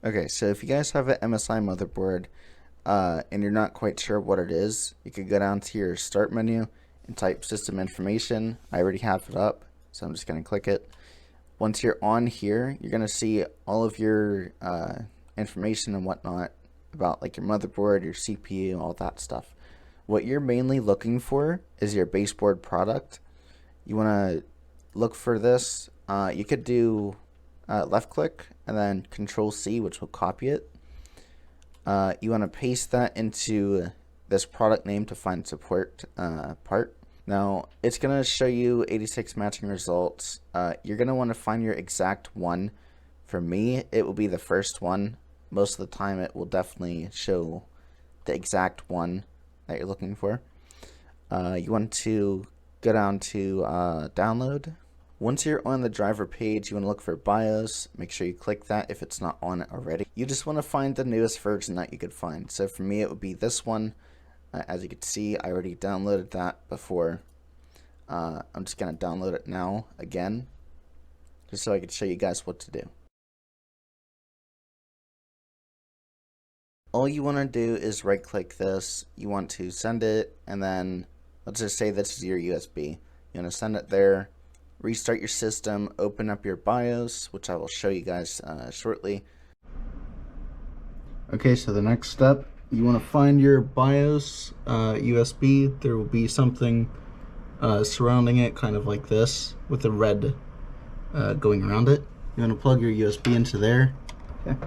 Okay, so if you guys have an MSI motherboard and you're not quite sure what it is, you could go down to your start menu and type system information. I already have it up, so I'm just going to click it. Once you're on here, you're going to see all of your information and whatnot about like your motherboard, your CPU, all that stuff. What you're mainly looking for is your baseboard product. You want to look for this. You could do left click and then Control C, which will copy it. You want to paste that into this product name to find support part. Now it's going to show you 86 matching results. You're going to want to find your exact one. For me, it will be the first one. Most of the time it will definitely show the exact one that you're looking for. You want to go down to download. Once you're on the driver page, you want to look for BIOS. Make sure you click that if it's not on it already. You just want to find the newest version that you could find. So for me, it would be this one. As you can see, I already downloaded that before. I'm just going to download it now again, just so I could show you guys what to do. All you want to do is right click this. You want to send it, and then let's just say this is your USB. You want to send it there. Restart your system, open up your BIOS, which I will show you guys shortly. Okay, so the next step, you want to find your BIOS USB. There will be something surrounding it, kind of like this, with a red going around it. You want to plug your USB into there. Okay.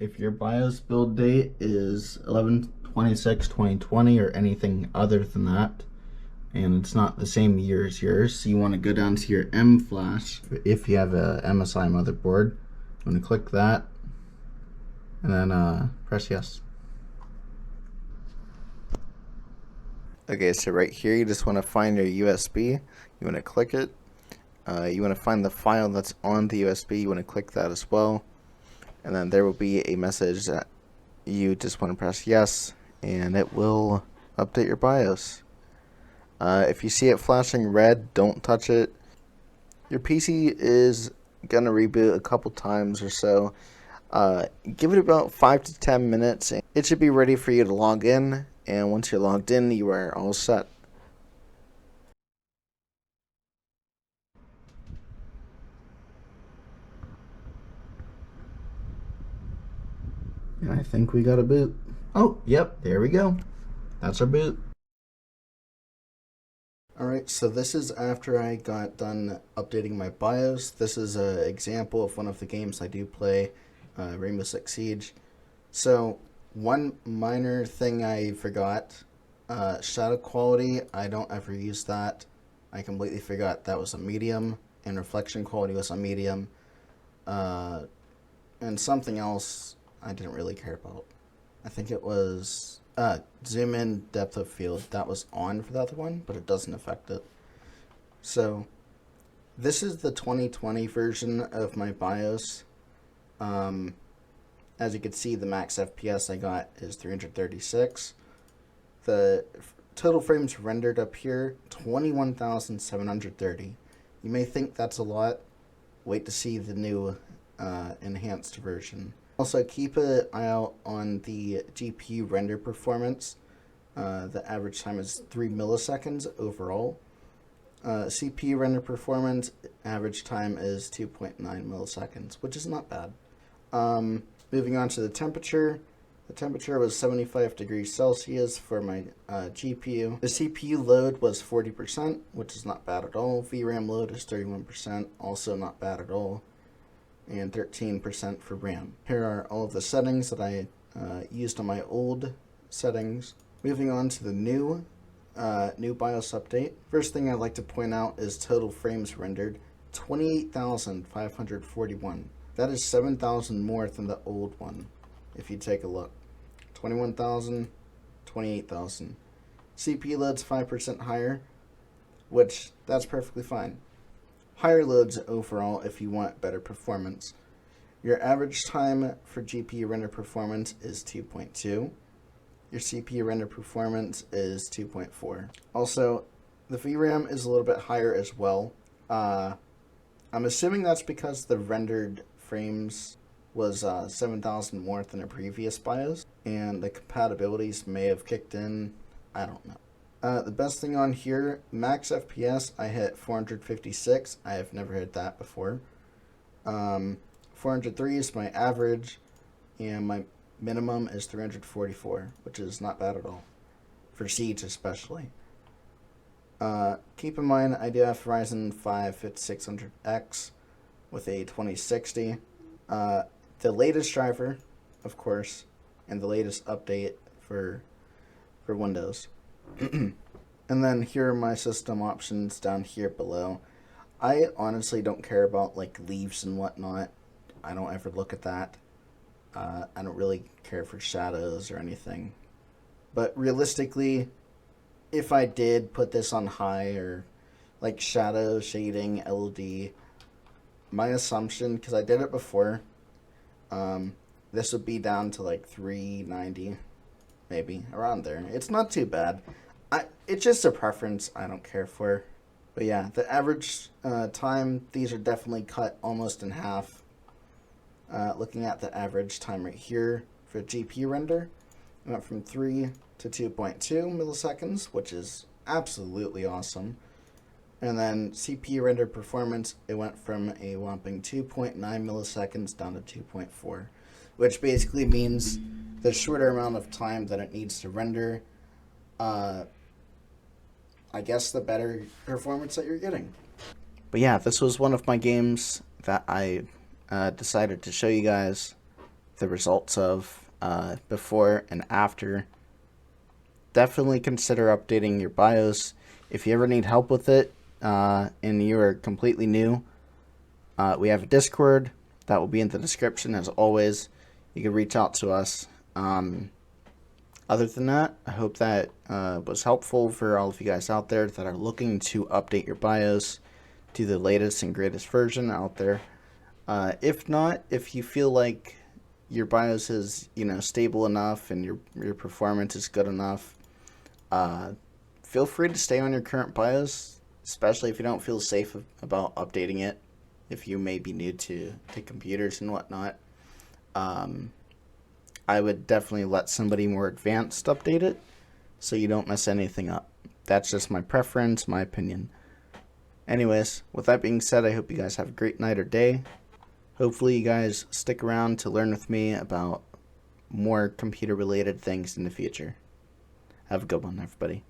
If your BIOS build date is 11/26/2020 or anything other than that, and it's not the same year as yours, so you want to go down to your M flash. If you have a MSI motherboard, you want to click that and then press yes. Okay, so right here you just want to find your USB. You want to click it. You want to find the file that's on the USB. You want to click that as well, and then there will be a message that you just want to press yes, and it will update your BIOS. If you see it flashing red, don't touch it. Your PC is gonna reboot a couple times or so. Give it about 5 to 10 minutes. And it should be ready for you to log in. And once you're logged in, you are all set. And I think we got a boot. Oh, yep, there we go. That's our boot. Alright, so this is after I got done updating my BIOS. This is an example of one of the games I do play, Rainbow Six Siege. So, one minor thing I forgot, shadow quality, I don't ever use that. I completely forgot that was a medium, and reflection quality was a medium. And something else I didn't really care about. I think it was zoom in depth of field. That was on for the other one, but it doesn't affect it. So this is the 2020 version of my BIOS. As you can see, the max FPS I got is 336. The total frames rendered up here, 21,730. You may think that's a lot. Wait to see the new enhanced version. Also, keep an eye out on the GPU render performance. The average time is 3 milliseconds overall. CPU render performance, average time is 2.9 milliseconds, which is not bad. Moving on to the temperature. The temperature was 75 degrees Celsius for my GPU. The CPU load was 40%, which is not bad at all. VRAM load is 31%, also not bad at all. And 13% for RAM. Here are all of the settings that I used on my old settings. Moving on to the new BIOS update. First thing I'd like to point out is total frames rendered, 28,541. That is 7,000 more than the old one, if you take a look. 21,000, 28,000. CPU load's 5% higher, which that's perfectly fine. Higher loads overall if you want better performance. Your average time for GPU render performance is 2.2. Your CPU render performance is 2.4. Also, the VRAM is a little bit higher as well. I'm assuming that's because the rendered frames was 7,000 more than a previous BIOS, and the compatibilities may have kicked in. I don't know. The best thing on here, max FPS, I hit 456. I have never hit that before. 403 is my average, and my minimum is 344, which is not bad at all, for Siege especially. Keep in mind, I do have Ryzen 5 5600X with a 2060. The latest driver, of course, and the latest update for Windows. And then here are my system options down here below. I honestly don't care about like leaves and whatnot. I don't ever look at that. I don't really care for shadows or anything. But realistically, if I did put this on high or like shadow, shading, LED, my assumption, because I did it before, this would be down to like 390, maybe around there. It's not too bad. It's just a preference I don't care for. But yeah, the average time, these are definitely cut almost in half. Looking at the average time right here for GPU render, it went from 3 to 2.2 milliseconds, which is absolutely awesome. And then CPU render performance, it went from a whopping 2.9 milliseconds down to 2.4, which basically means the shorter amount of time that it needs to render, I guess the better performance that you're getting. But yeah, this was one of my games that I decided to show you guys the results of before and after. Definitely consider updating your BIOS. If you ever need help with it and you are completely new, we have a Discord that will be in the description as always. You can reach out to us. Other than that, I hope that was helpful for all of you guys out there that are looking to update your BIOS to the latest and greatest version out there. If not, if you feel like your BIOS is, stable enough and your performance is good enough, feel free to stay on your current BIOS, especially if you don't feel safe about updating it, if you may be new to computers and whatnot. I would definitely let somebody more advanced update it so you don't mess anything up. That's just my preference, my opinion. Anyways, with that being said, I hope you guys have a great night or day. Hopefully you guys stick around to learn with me about more computer related things in the future. Have a good one, everybody.